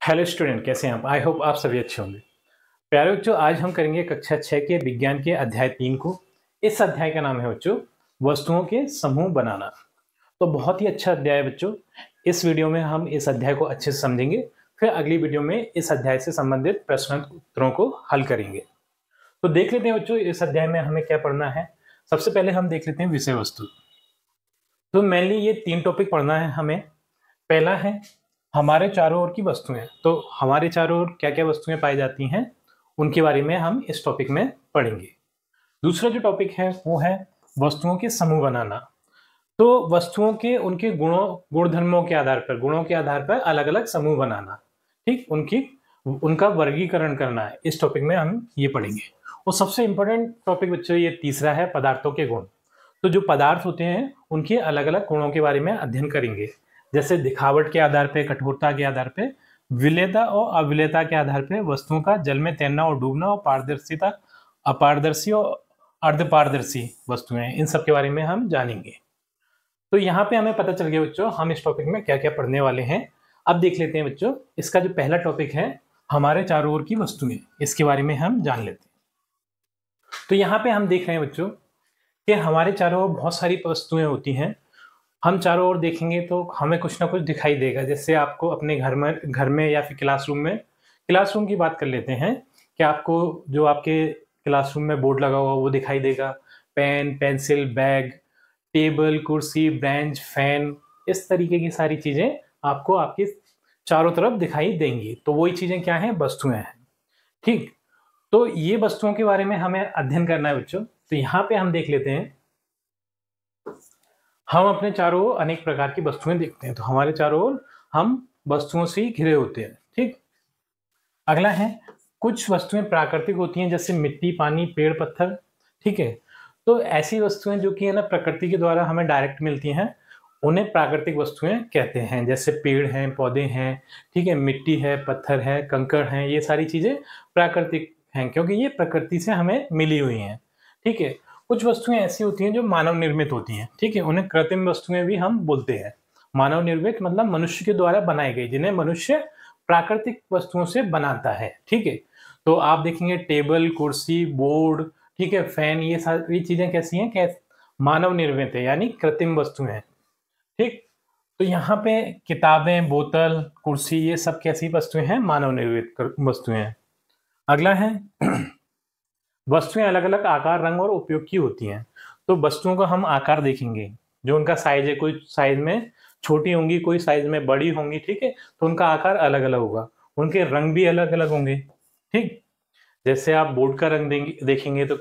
Hello student, कैसे हैं आप? आई होप आप सभी अच्छे होंगे। प्यारे बच्चों, आज हम करेंगे कक्षा 6 के विज्ञान के अध्याय 3 को। इस अध्याय का नाम है बच्चों वस्तुओं के समूह बनाना। तो बहुत ही अच्छा अध्याय है बच्चों। इस वीडियो में हम इस अध्याय को अच्छे से समझेंगे, फिर अगली वीडियो में इस अध्याय से संबंधित प्रश्न उत्तरों को हल करेंगे। तो देख लेते हैं बच्चों, इस अध्याय में हमें क्या पढ़ना है। सबसे पहले हम देख लेते हैं विषय वस्तु। तो मेनली ये 3 टॉपिक पढ़ना है हमें। पहला है हमारे चारों ओर की वस्तुएं। तो हमारे चारों ओर क्या क्या वस्तुएं पाई जाती हैं, उनके बारे में हम इस टॉपिक में पढ़ेंगे। दूसरा जो टॉपिक है वो है वस्तुओं के समूह बनाना। तो वस्तुओं के उनके गुणधर्मों के आधार पर, गुणों के आधार पर अलग अलग समूह बनाना, ठीक, उनका वर्गीकरण करना है। इस टॉपिक में हम ये पढ़ेंगे। और सबसे इंपॉर्टेंट टॉपिक बच्चों ये तीसरा है पदार्थों के गुण। तो जो पदार्थ होते हैं उनके अलग अलग गुणों के बारे में अध्ययन करेंगे, जैसे दिखावट के आधार पे, कठोरता के आधार पे, विलेयता और अविलेयता के आधार पे वस्तुओं का जल में तैरना और डूबना, और पारदर्शिता, अपारदर्शी और अर्धपारदर्शी वस्तुएं, इन सब के बारे में हम जानेंगे। तो यहाँ पे हमें पता चल गया बच्चों हम इस टॉपिक में क्या क्या पढ़ने वाले हैं। अब देख लेते हैं बच्चों, इसका जो पहला टॉपिक है हमारे चारों ओर की वस्तुएं, इसके बारे में हम जान लेते हैं। तो यहाँ पे हम देख रहे हैं बच्चों कि हमारे चारों ओर बहुत सारी वस्तुएं होती हैं। हम चारों ओर देखेंगे तो हमें कुछ ना कुछ दिखाई देगा। जैसे आपको अपने घर में या फिर क्लासरूम की बात कर लेते हैं कि आपको जो आपके क्लासरूम में बोर्ड लगा हुआ वो दिखाई देगा। पेन, पेंसिल, बैग, टेबल, कुर्सी, बेंच, फैन, इस तरीके की सारी चीजें आपको आपके चारों तरफ दिखाई देंगी। तो वही चीजें क्या हैं? वस्तुएं हैं, ठीक। तो ये वस्तुओं के बारे में हमें अध्ययन करना है बच्चों। तो यहाँ पे हम देख लेते हैं, हम अपने चारों ओर अनेक प्रकार की वस्तुएं देखते हैं। तो हमारे चारों ओर हम वस्तुओं से ही घिरे होते हैं, ठीक। अगला है कुछ वस्तुएं प्राकृतिक होती हैं, जैसे मिट्टी, पानी, पेड़, पत्थर, ठीक है। तो ऐसी वस्तुएं जो कि है ना प्रकृति के द्वारा हमें डायरेक्ट मिलती हैं, उन्हें प्राकृतिक वस्तुएं कहते हैं। जैसे पेड़ हैं, पौधे हैं, ठीक है, मिट्टी है, पत्थर है, कंकड़ हैं, ये सारी चीजें प्राकृतिक हैं क्योंकि ये प्रकृति से हमें मिली हुई हैं, ठीक है। कुछ वस्तुएं ऐसी होती हैं जो मानव निर्मित होती हैं, ठीक है, उन्हें कृत्रिम वस्तुएं भी हम बोलते हैं। मानव निर्मित मतलब मनुष्य के द्वारा बनाई गई, जिन्हें मनुष्य प्राकृतिक वस्तुओं से बनाता है, ठीक है। तो आप देखेंगे टेबल, कुर्सी, बोर्ड, ठीक है, फैन, ये सारी चीजें कैसी हैं? मानव निर्मित है, यानी कृत्रिम वस्तुएं हैं, ठीक। तो यहाँ पे किताबें, बोतल, कुर्सी, ये सब कैसी वस्तुएं हैं? मानव निर्मित वस्तुएं हैं। अगला है वस्तुएं अलग अलग आकार, रंग और उपयोग की होती हैं। तो वस्तुओं का हम आकार देखेंगे, जो उनका साइज है, कोई साइज में छोटी होंगी, कोई साइज में बड़ी होंगी, ठीक है। तो उनका आकार अलग अलग होगा, उनके रंग भी अलग अलग होंगे, ठीक। जैसे आप बोर्ड का रंग देखेंगे तो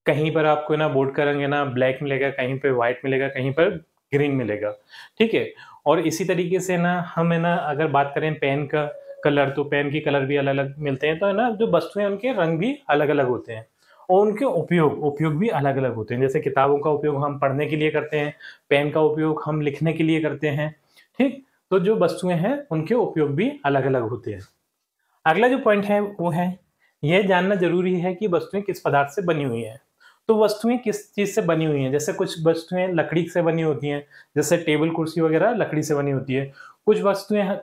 कहीं पर आपको ना बोर्ड का रंग है ना ब्लैक मिलेगा, कहीं पर व्हाइट मिलेगा, कहीं पर ग्रीन मिलेगा, ठीक है। और इसी तरीके से ना हम है ना अगर बात करें पेन का कलर, तो पेन की कलर भी अलग अलग मिलते हैं। तो है ना जो वस्तुएं उनके रंग भी अलग अलग होते हैं और उनके उपयोग भी अलग अलग होते हैं। जैसे किताबों का उपयोग हम पढ़ने के लिए करते हैं, पेन का उपयोग हम लिखने के लिए करते हैं, ठीक। तो जो वस्तुएं हैं उनके उपयोग भी अलग अलग होते हैं। अगला जो पॉइंट है वो है यह जानना जरूरी है कि वस्तुएं किस पदार्थ से बनी हुई हैं। तो वस्तुएं किस चीज से बनी हुई हैं? जैसे कुछ वस्तुएं लकड़ी से बनी होती हैं, जैसे टेबल, कुर्सी वगैरह लकड़ी से बनी होती है। कुछ वस्तुएं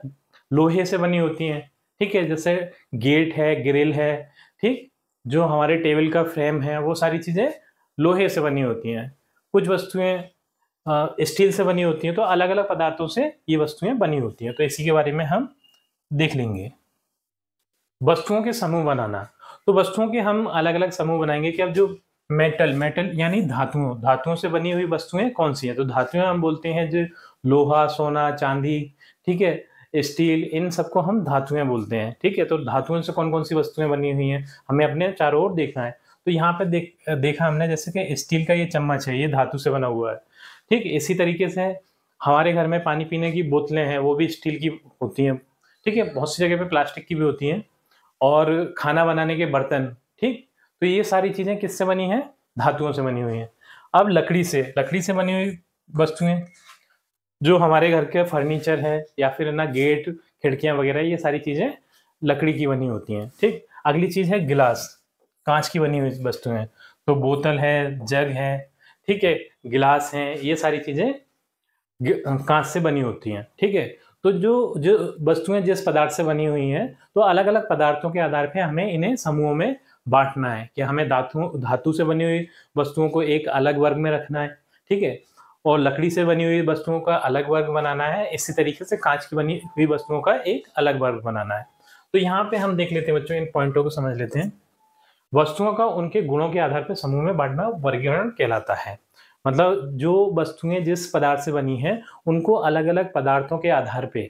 लोहे से बनी होती हैं, ठीक है, जैसे गेट है, ग्रिल है, ठीक। जो हमारे टेबल का फ्रेम है वो सारी चीजें लोहे से बनी होती हैं। कुछ वस्तुएं स्टील से बनी होती हैं। तो अलग अलग पदार्थों से ये वस्तुएं बनी होती हैं। तो इसी के बारे में हम देख लेंगे। वस्तुओं के समूह बनाना। तो वस्तुओं के हम अलग अलग समूह बनाएंगे कि अब जो मेटल यानी धातुओं से बनी हुई वस्तुएं कौन सी हैं? तो धातुएं हम बोलते हैं जो लोहा, सोना, चांदी, ठीक है, स्टील, इन सबको हम धातुएं बोलते हैं, ठीक है। तो धातुओं से कौन कौन सी वस्तुएं बनी हुई हैं हमें अपने चारों ओर देखना है। तो यहाँ पे देखा हमने, जैसे कि स्टील का ये चम्मच है, ये धातु से बना हुआ है, ठीक। इसी तरीके से हमारे घर में पानी पीने की बोतलें हैं, वो भी स्टील की होती हैं, ठीक है। बहुत सी जगह पे प्लास्टिक की भी होती हैं, और खाना बनाने के बर्तन, ठीक। तो ये सारी चीजें किससे बनी हैं? धातुओं से बनी हुई हैं। अब लकड़ी से बनी हुई वस्तुएं, जो हमारे घर के फर्नीचर है या फिर ना गेट, खिड़कियां वगैरह, ये सारी चीजें लकड़ी की बनी होती हैं, ठीक। अगली चीज है गिलास, कांच की बनी हुई वस्तुएं। तो बोतल है, जग है, ठीक है, गिलास है, ये सारी चीजें कांच से बनी होती हैं, ठीक है। तो जो जो वस्तुएं जिस पदार्थ से बनी हुई हैं, तो अलग अलग पदार्थों के आधार पे हमें इन्हें समूहों में बांटना है कि हमें धातु धातु से बनी हुई वस्तुओं को एक अलग वर्ग में रखना है, ठीक है, और लकड़ी से बनी हुई वस्तुओं का अलग वर्ग बनाना है। इसी तरीके से कांच की बनी हुई वस्तुओं का एक अलग वर्ग बनाना है। तो यहाँ पे हम देख लेते हैं बच्चों, इन पॉइंटों को समझ लेते हैं। वस्तुओं का उनके गुणों के आधार पर समूह में बांटना वर्गीकरण कहलाता है। मतलब जो वस्तुएं जिस पदार्थ से बनी है उनको अलग अलग पदार्थों के आधार पे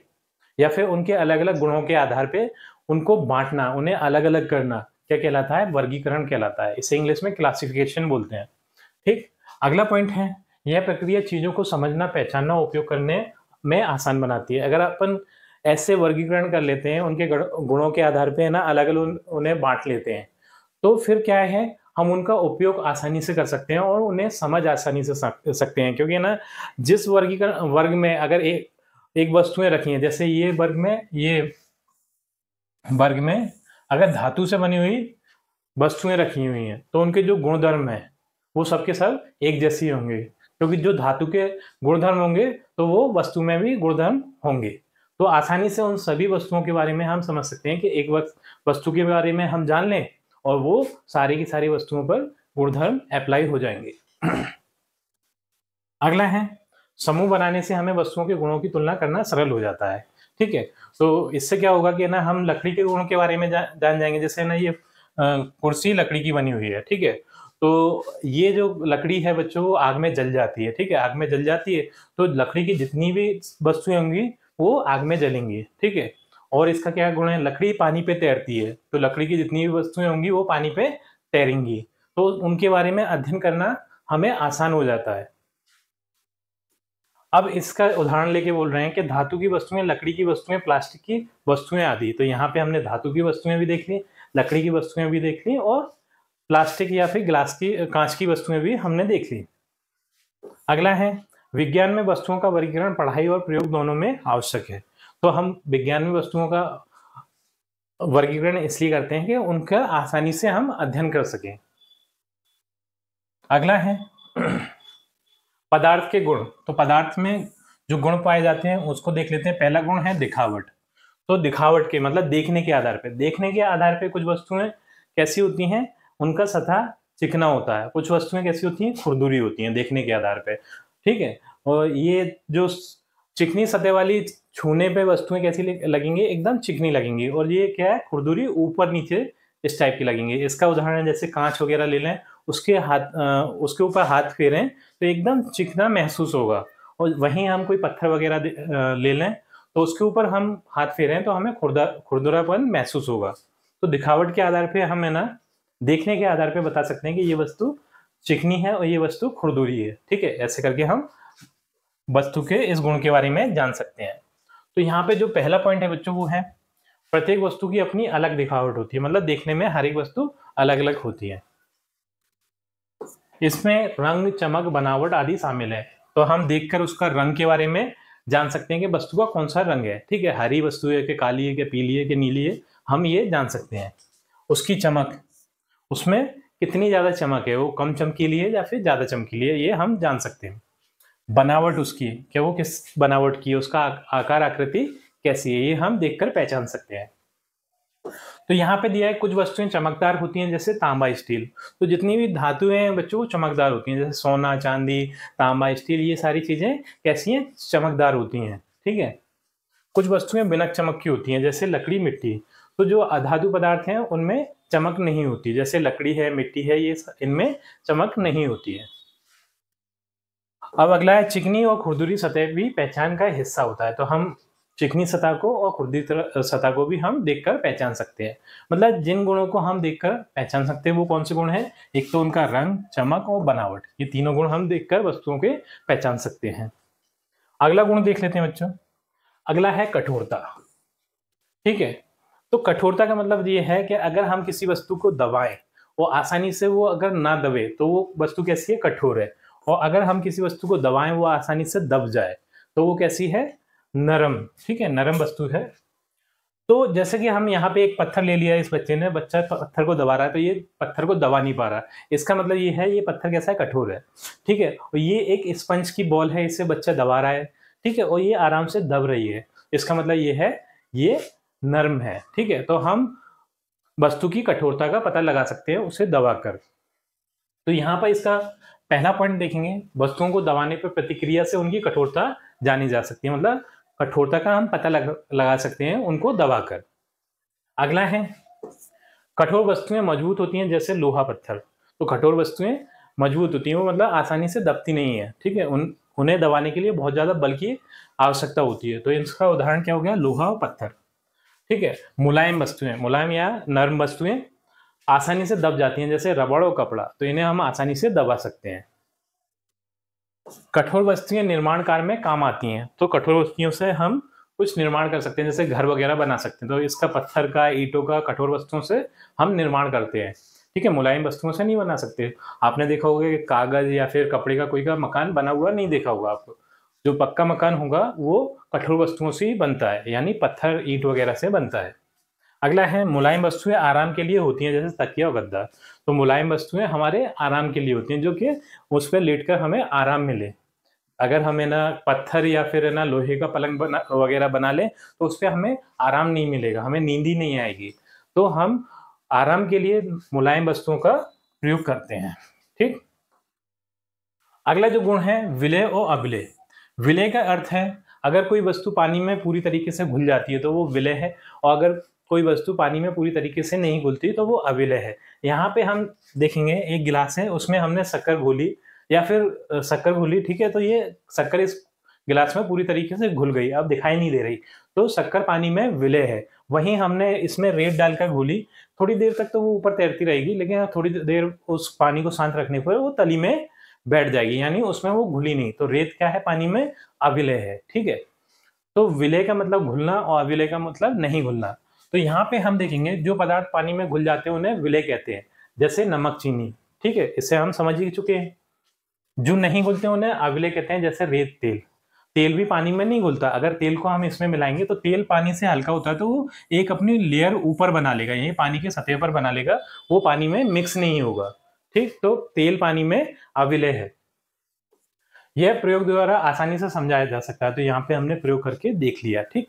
या फिर उनके अलग अलग गुणों के आधार पे उनको बांटना, उन्हें अलग अलग करना क्या कहलाता है? वर्गीकरण कहलाता है। इसे इंग्लिश में क्लासिफिकेशन बोलते हैं। ठीक, अगला पॉइंट है, यह प्रक्रिया चीजों को समझना, पहचानना, उपयोग करने में आसान बनाती है। अगर अपन ऐसे वर्गीकरण कर लेते हैं, उनके गुणों के आधार पे है ना अलग अलग उन्हें बांट लेते हैं, तो फिर क्या है, हम उनका उपयोग आसानी से कर सकते हैं और उन्हें समझ आसानी से सकते हैं। क्योंकि ना जिस वर्गीकरण वर्ग में अगर एक वस्तुएं रखी हैं, जैसे ये वर्ग में अगर धातु से बनी हुई वस्तुएं रखी हुई हैं, तो उनके जो गुणधर्म है वो सबके सब एक जैसे होंगे, क्योंकि जो धातु के गुणधर्म होंगे तो वो वस्तु में भी गुणधर्म होंगे। तो आसानी से उन सभी वस्तुओं के बारे में हम समझ सकते हैं कि एक वस्तु के बारे में हम जान लें और वो सारी की सारी वस्तुओं पर गुणधर्म अप्लाई हो जाएंगे। अगला है, समूह बनाने से हमें वस्तुओं के गुणों की तुलना करना सरल हो जाता है। ठीक है, तो इससे क्या होगा कि ना हम लकड़ी के गुणों के बारे में जान जाएंगे। जैसे ना ये कुर्सी लकड़ी की बनी हुई है, ठीक है, तो ये जो लकड़ी है बच्चों वो आग में जल जाती है। ठीक है, आग में जल जाती है तो लकड़ी की जितनी भी वस्तुएं होंगी वो आग में जलेंगी। ठीक है, और इसका क्या गुण है, लकड़ी पानी पे तैरती है, तो लकड़ी की जितनी भी वस्तुएं होंगी वो पानी पे तैरेंगी, तो उनके बारे में अध्ययन करना हमें आसान हो जाता है। अब इसका उदाहरण लेके बोल रहे हैं कि धातु की वस्तुएं, लकड़ी की वस्तुएं, प्लास्टिक की वस्तुएं आदि। तो यहाँ पे हमने धातु की वस्तुएं भी देख ली, लकड़ी की वस्तुएं भी देख ली और प्लास्टिक या फिर कांच की वस्तुएं भी हमने देख ली। अगला है, विज्ञान में वस्तुओं का वर्गीकरण पढ़ाई और प्रयोग दोनों में आवश्यक है। तो हम विज्ञान में वस्तुओं का वर्गीकरण इसलिए करते हैं कि उनका आसानी से हम अध्ययन कर सकें। अगला है पदार्थ के गुण। तो पदार्थ में जो गुण पाए जाते हैं उसको देख लेते हैं। पहला गुण है दिखावट। तो दिखावट के मतलब देखने के आधार पे कुछ वस्तुएं कैसी होती हैं, उनका सतह चिकना होता है। कुछ वस्तुएं कैसी होती हैं, खुरदुरी होती हैं देखने के आधार पे। ठीक है, और ये जो चिकनी सतह वाली छूने पे वस्तुएं कैसी लगेंगी, एकदम चिकनी लगेंगी। और ये क्या है, खुरदुरी ऊपर नीचे इस टाइप की लगेंगी। इसका उदाहरण जैसे कांच वगैरह ले लें, उसके ऊपर हाथ फेरें तो एकदम चिकना महसूस होगा। और वहीं हम कोई पत्थर वगैरह ले लें तो उसके ऊपर हम हाथ फेरें तो हमें खुरदुरापन महसूस होगा। तो दिखावट के आधार पे हम है ना देखने के आधार पे बता सकते हैं कि ये वस्तु चिकनी है और ये वस्तु खुरदुरी है। ठीक है, ऐसे करके हम वस्तु के इस गुण के बारे में जान सकते हैं। तो यहाँ पे जो पहला पॉइंट है बच्चों वो है, प्रत्येक वस्तु की अपनी अलग दिखावट होती है। मतलब देखने में हर एक वस्तु अलग अलग होती है। इसमें रंग, चमक, बनावट आदि शामिल है। तो हम देखकर उसका रंग के बारे में जान सकते हैं कि वस्तु का कौन सा रंग है। ठीक है, हरी वस्तु है कि काली है कि पीली है कि नीली है, हम ये जान सकते हैं। उसकी चमक, उसमें कितनी ज्यादा चमक है, वो कम चमकीली है या फिर ज्यादा चमकीली है, ये हम जान सकते हैं। बनावट उसकी, क्या वो किस बनावट की है, उसका आकार आकृति कैसी है, ये हम देखकर पहचान सकते हैं। तो यहाँ पे दिया है कुछ वस्तुएं चमकदार होती हैं, जैसे तांबा, स्टील। तो जितनी भी धातुएं हैं बच्चों वो चमकदार होती हैं, जैसे सोना, चांदी, तांबा, स्टील, ये सारी चीजें कैसी हैं, चमकदार होती हैं। ठीक है, कुछ वस्तुएं बिना चमक की होती हैं, जैसे लकड़ी, मिट्टी। तो जो अधातु पदार्थ हैं उनमें चमक नहीं होती, जैसे लकड़ी है, मिट्टी है, ये इनमें चमक नहीं होती है। अब अगला है, चिकनी और खुरदुरी सतह भी पहचान का हिस्सा होता है। तो हम चिकनी सतह को और खुरदुरी सतह को भी हम देखकर पहचान सकते हैं। मतलब जिन गुणों को हम देखकर पहचान सकते हैं वो कौन से गुण हैं, एक तो उनका रंग, चमक और बनावट, ये तीनों गुण हम देखकर वस्तुओं के पहचान सकते हैं। अगला गुण देख लेते हैं बच्चों। अगला है कठोरता। ठीक है, तो कठोरता का मतलब ये है कि अगर हम किसी वस्तु को दबाएं, वो आसानी से वो अगर ना दबे तो वो वस्तु कैसी है, कठोर है। और अगर हम किसी वस्तु को दबाएं वो आसानी से दब जाए तो वो कैसी है, नरम। ठीक है, नरम वस्तु है। तो जैसे कि हम यहाँ पे एक पत्थर ले लिया, इस बच्चे ने, बच्चा पत्थर को दबा रहा है तो ये पत्थर को दबा नहीं पा रहा। इसका मतलब ये है ये पत्थर कैसा है, कठोर है। ठीक है, और ये एक स्पंज की बॉल है, इसे बच्चा दबा रहा है। ठीक है, और ये आराम से दब रही है। इसका मतलब ये है ये नर्म है। ठीक है, तो हम वस्तु की कठोरता का पता लगा सकते हैं उसे दबाकर। तो यहाँ पर इसका पहला पॉइंट देखेंगे, वस्तुओं को दबाने पर प्रतिक्रिया से उनकी कठोरता जानी जा सकती है, मतलब कठोरता का हम पता लगा सकते हैं उनको दबाकर। अगला है कठोर वस्तुएं मजबूत होती हैं जैसे लोहा पत्थर। तो कठोर वस्तुएं मजबूत होती हैं, वो मतलब आसानी से दबती नहीं है। ठीक है, उन्हें दबाने के लिए बहुत ज्यादा बल की आवश्यकता होती है। तो इसका उदाहरण क्या हो गया, लोहा और पत्थर। ठीक है, मुलायम वस्तुएं, मुलायम या नर्म वस्तुएं आसानी से दब जाती हैं जैसे रबड़ और कपड़ा, तो इन्हें हम आसानी से दबा सकते हैं। कठोर वस्तुएं निर्माण कार्य में काम आती हैं। तो कठोर वस्तुओं से हम कुछ निर्माण कर सकते हैं, जैसे घर वगैरह बना सकते हैं। तो इसका पत्थर का, ईंटों का, कठोर वस्तुओं से हम निर्माण करते हैं। ठीक है, मुलायम वस्तुओं से नहीं बना सकते। आपने देखा होगा कि कागज या फिर कपड़े का कोई का मकान बना हुआ नहीं देखा होगा आपको। जो पक्का मकान होगा वो कठोर वस्तुओं से ही बनता है, यानी पत्थर, ईंट वगैरह से बनता है। अगला है मुलायम वस्तुएं आराम के लिए होती हैं जैसे तकिया और गद्दा। तो मुलायम वस्तुएं हमारे आराम के लिए होती हैं, जो कि उस पर लेटकर हमें आराम मिले। अगर हमें ना पत्थर या फिर ना लोहे का पलंग वगैरह बना ले तो उस पर हमें आराम नहीं मिलेगा, हमें नींद ही नहीं आएगी। तो हम आराम के लिए मुलायम वस्तुओं का प्रयोग करते हैं। ठीक, अगला जो गुण है विलय और अविलय। विलय का अर्थ है अगर कोई वस्तु पानी में पूरी तरीके से घुल जाती है तो वो विलय है, और अगर कोई वस्तु पानी में पूरी तरीके से नहीं घुलती तो वो अविलय है। यहाँ पे हम देखेंगे एक गिलास है, उसमें हमने शक्कर घोली या फिर शक्कर घोली। ठीक है, तो ये शक्कर इस गिलास में पूरी तरीके से घुल गई, अब दिखाई नहीं दे रही, तो शक्कर पानी में विलय है। वहीं हमने इसमें रेत डालकर घोली, थोड़ी देर तक तो वो ऊपर तैरती रहेगी, लेकिन थोड़ी देर उस पानी को शांत रखने पर वो तली में बैठ जाएगी, यानी उसमें वो घुली नहीं। तो रेत क्या है, पानी में अविलय है। ठीक है, तो विलय का मतलब घुलना और अविलय का मतलब नहीं घुलना। तो यहाँ पे हम देखेंगे जो पदार्थ पानी में घुल जाते हैं उन्हें विलय कहते हैं, जैसे नमक, चीनी। ठीक है, इससे हम समझ ही चुके हैं। जो नहीं घुलते उन्हें अविलय कहते हैं, जैसे रेत, तेल। तेल भी पानी में नहीं घुलता, अगर तेल को हम इसमें मिलाएंगे तो तेल पानी से हल्का होता है, तो वो एक अपनी लेयर ऊपर बना लेगा, यही पानी की सतह पर बना लेगा, वो पानी में मिक्स नहीं होगा। ठीक, तो तेल पानी में अविलय है। यह प्रयोग द्वारा आसानी से समझाया जा सकता है, तो यहाँ पे हमने प्रयोग करके देख लिया। ठीक,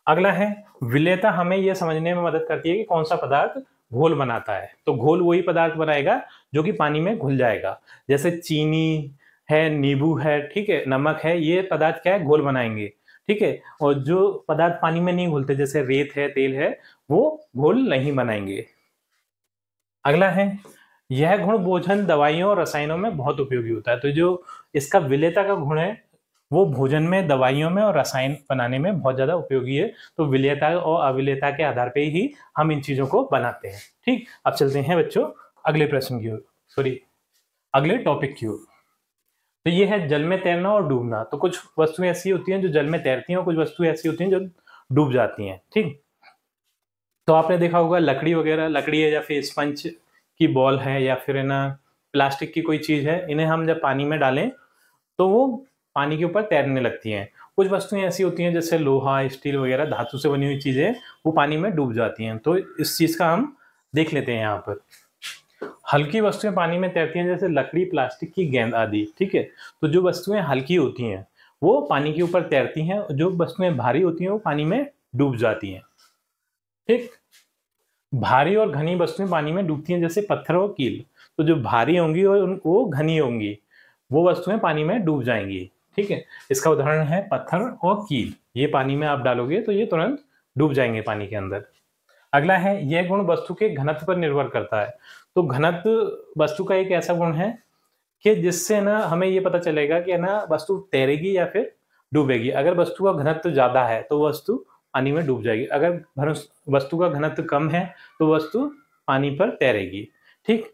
अगला है विलेयता। हमें यह समझने में मदद करती है कि कौन सा पदार्थ घोल बनाता है। तो घोल वही पदार्थ बनाएगा जो कि पानी में घुल जाएगा, जैसे चीनी है, नींबू है, ठीक है, नमक है, ये पदार्थ क्या है, घोल बनाएंगे। ठीक है, और जो पदार्थ पानी में नहीं घुलते जैसे रेत है, तेल है, वो घोल नहीं बनाएंगे। अगला है यह गुण भोजन, दवाइयों और रसायनों में बहुत उपयोगी होता है। तो जो इसका विलेयता का गुण है वो भोजन में, दवाइयों में और रसायन बनाने में बहुत ज्यादा उपयोगी है। तो विलेयता और अविलेयता के आधार पर ही हम इन चीजों को बनाते हैं। ठीक, अब चलते हैं बच्चों अगले प्रश्न की ओर, सॉरी अगले टॉपिक की ओर। तो ये है जल में तैरना और डूबना। तो कुछ वस्तुएं ऐसी होती हैं जो जल में तैरती हैं और कुछ वस्तुएं ऐसी होती हैं जो डूब जाती हैं। ठीक, तो आपने देखा होगा लकड़ी वगैरह, लकड़ी है या फिर स्पंज की बॉल है या फिर है ना प्लास्टिक की कोई चीज है, इन्हें हम जब पानी में डालें तो वो पानी के ऊपर तैरने लगती हैं। कुछ वस्तुएं ऐसी होती हैं जैसे लोहा, स्टील वगैरह, धातु से बनी हुई चीजें, वो पानी में डूब जाती हैं। तो इस चीज का हम देख लेते हैं यहाँ पर। हल्की वस्तुएं पानी में तैरती हैं जैसे लकड़ी, प्लास्टिक की गेंद आदि। ठीक है, तो जो वस्तुएं हल्की होती हैं वो पानी के ऊपर तैरती हैं, जो वस्तुएं भारी होती हैं वो पानी में डूब जाती हैं। ठीक, भारी और घनी वस्तुएं पानी में डूबती हैं जैसे पत्थर और कील। तो जो भारी होंगी और वो घनी होंगी, वो वस्तुएं पानी में डूब जाएंगी। ठीक है, इसका उदाहरण है पत्थर और कील, ये पानी में आप डालोगे तो ये तुरंत डूब जाएंगे पानी के अंदर। अगला है यह गुण वस्तु के घनत्व पर निर्भर करता है। तो घनत्व वस्तु का एक ऐसा गुण है कि जिससे ना हमें ये पता चलेगा कि ना वस्तु तैरेगी या फिर डूबेगी। अगर वस्तु का घनत्व ज्यादा है तो वस्तु पानी में डूब जाएगी, अगर वस्तु का घनत्व कम है तो वस्तु पानी पर तैरेगी। ठीक,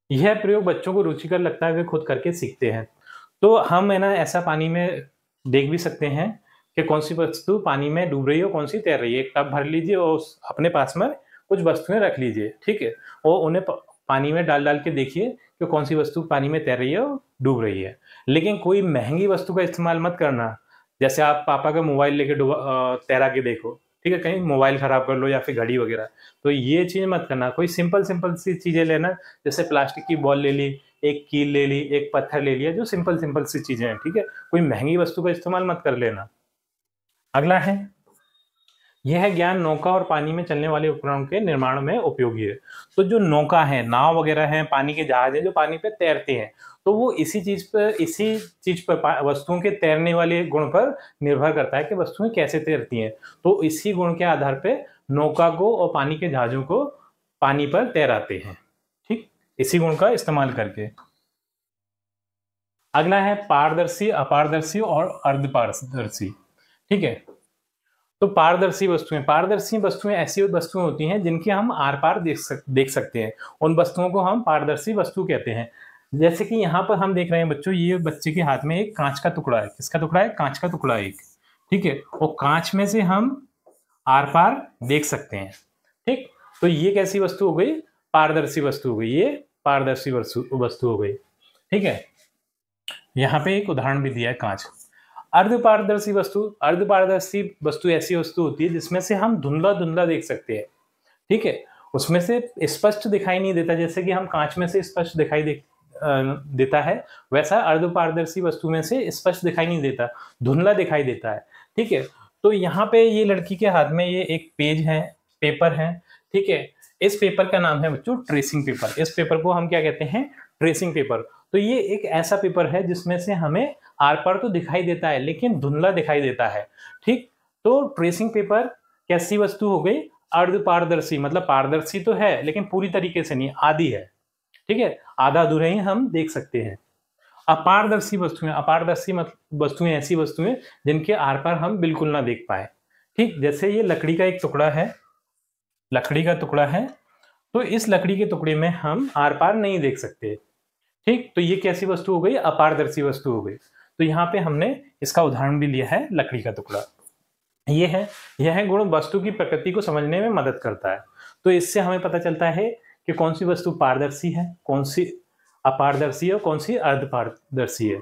यह प्रयोग बच्चों को रुचिकर लगता है, वे खुद करके सीखते हैं। तो हम है ना ऐसा पानी में देख भी सकते हैं कि कौन सी वस्तु पानी में डूब रही है और कौन सी तैर रही है। एक टब भर लीजिए और अपने पास में कुछ वस्तुएं रख लीजिए। ठीक है, और उन्हें पानी में डाल डाल के देखिए कि कौन सी वस्तु पानी में तैर रही है और डूब रही है। लेकिन कोई महंगी वस्तु का इस्तेमाल मत करना, जैसे आप पापा का मोबाइल लेके तैरा के देखो। ठीक है, कहीं मोबाइल खराब कर लो या फिर घड़ी वगैरह, तो ये चीज मत करना। कोई सिंपल सी चीजें लेना, जैसे प्लास्टिक की बॉल ले ली एक कील ले ली, एक पत्थर ले लिया, जो सिंपल सिंपल सी चीजें हैं, ठीक है। कोई महंगी वस्तु का इस्तेमाल मत कर लेना। अगला है, यह ज्ञान नौका और पानी में चलने वाले उपकरणों के निर्माण में उपयोगी है। तो जो नौका है, नाव वगैरह है, पानी के जहाज हैं जो पानी पे तैरते हैं, तो वो इसी चीज पर वस्तुओं के तैरने वाले गुण पर निर्भर करता है कि वस्तुएं कैसे तैरती हैं। तो इसी गुण के आधार पे नौका को और पानी के जहाजों को पानी पर तैराते हैं, ठीक, इसी गुण का इस्तेमाल करके। अगला है पारदर्शी, अपारदर्शी और अर्धपारदर्शी, ठीक है। तो पारदर्शी वस्तुएं ऐसी वस्तुएं होती हैं जिनके हम आर पार देख सकते हैं। उन वस्तुओं को हम पारदर्शी वस्तु कहते हैं। जैसे कि यहाँ पर हम देख रहे हैं बच्चों, ये बच्चे के हाथ में एक कांच का टुकड़ा है। किसका टुकड़ा है? कांच का टुकड़ा एक, ठीक है। और कांच में से हम आर पार देख सकते हैं, ठीक। तो ये कैसी वस्तु हो गई? पारदर्शी वस्तु हो गई, ये पारदर्शी वस्तु हो गई, ठीक है। यहाँ पे एक उदाहरण भी दिया है, कांच। अर्धपारदर्शी वस्तु ऐसी वस्तु होती है जिसमें से हम धुंधला धुंधला देख सकते हैं, ठीक है। उसमें से स्पष्ट दिखाई नहीं देता, जैसे कि हम कांच में से स्पष्ट दिखाई देता है, वैसा अर्धपारदर्शी वस्तु में से स्पष्ट दिखाई नहीं देता, धुंधला दिखाई देता है, ठीक है। तो यहाँ पे ये लड़की के हाथ में ये एक पेपर है, ठीक है। इस पेपर का नाम है बच्चों ट्रेसिंग पेपर। इस पेपर को हम क्या कहते हैं? Tracing paper. तो ये एक ऐसा पेपर है जिसमें से हमें आर पार तो दिखाई देता है लेकिन धुंधला दिखाई देता है, ठीक। तो ट्रेसिंग पेपर कैसी वस्तु हो गई? अर्धपारदर्शी, मतलब पारदर्शी तो है लेकिन पूरी तरीके से नहीं, आधी है, ठीक है, आधा अधूरा ही हम देख सकते हैं। अपारदर्शी वस्तुएं ऐसी वस्तुएं जिनके आर पार हम बिल्कुल ना देख पाए, ठीक। जैसे ये लकड़ी का एक टुकड़ा है, तो इस लकड़ी के टुकड़े में हम आर पार नहीं देख सकते, ठीक। तो ये कैसी वस्तु हो गई? अपारदर्शी वस्तु हो गई। तो यहाँ पे हमने इसका उदाहरण भी लिया है, लकड़ी का टुकड़ा। यह गुण वस्तु की प्रकृति को समझने में मदद करता है। तो इससे हमें पता चलता है कि कौन सी वस्तु पारदर्शी है, कौन सी अपारदर्शी है और कौन सी अर्धपारदर्शी है,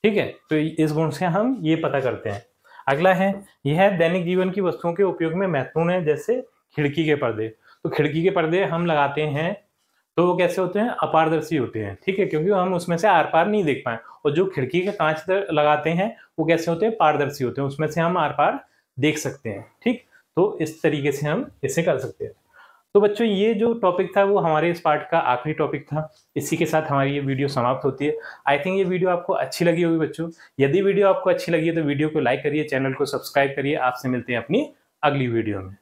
ठीक है। तो इस गुण से हम ये पता करते हैं। अगला है, यह दैनिक जीवन की वस्तुओं के उपयोग में महत्वपूर्ण है, जैसे खिड़की के पर्दे। तो खिड़की के पर्दे हम लगाते हैं तो वो कैसे होते हैं? अपारदर्शी होते हैं, ठीक है, क्योंकि हम उसमें से आर पार नहीं देख पाए। और जो खिड़की के कांच लगाते हैं वो कैसे होते हैं? पारदर्शी होते हैं, उसमें से हम आर पार देख सकते हैं, ठीक। तो इस तरीके से हम इसे कर सकते हैं। तो बच्चों, ये जो टॉपिक था वो हमारे इस पार्ट का आखिरी टॉपिक था। इसी के साथ हमारी ये वीडियो समाप्त होती है। आई थिंक ये वीडियो आपको अच्छी लगी होगी बच्चों। यदि वीडियो आपको अच्छी लगी है तो वीडियो को लाइक करिए, चैनल को सब्सक्राइब करिए। आपसे मिलते हैं अपनी अगली वीडियो में।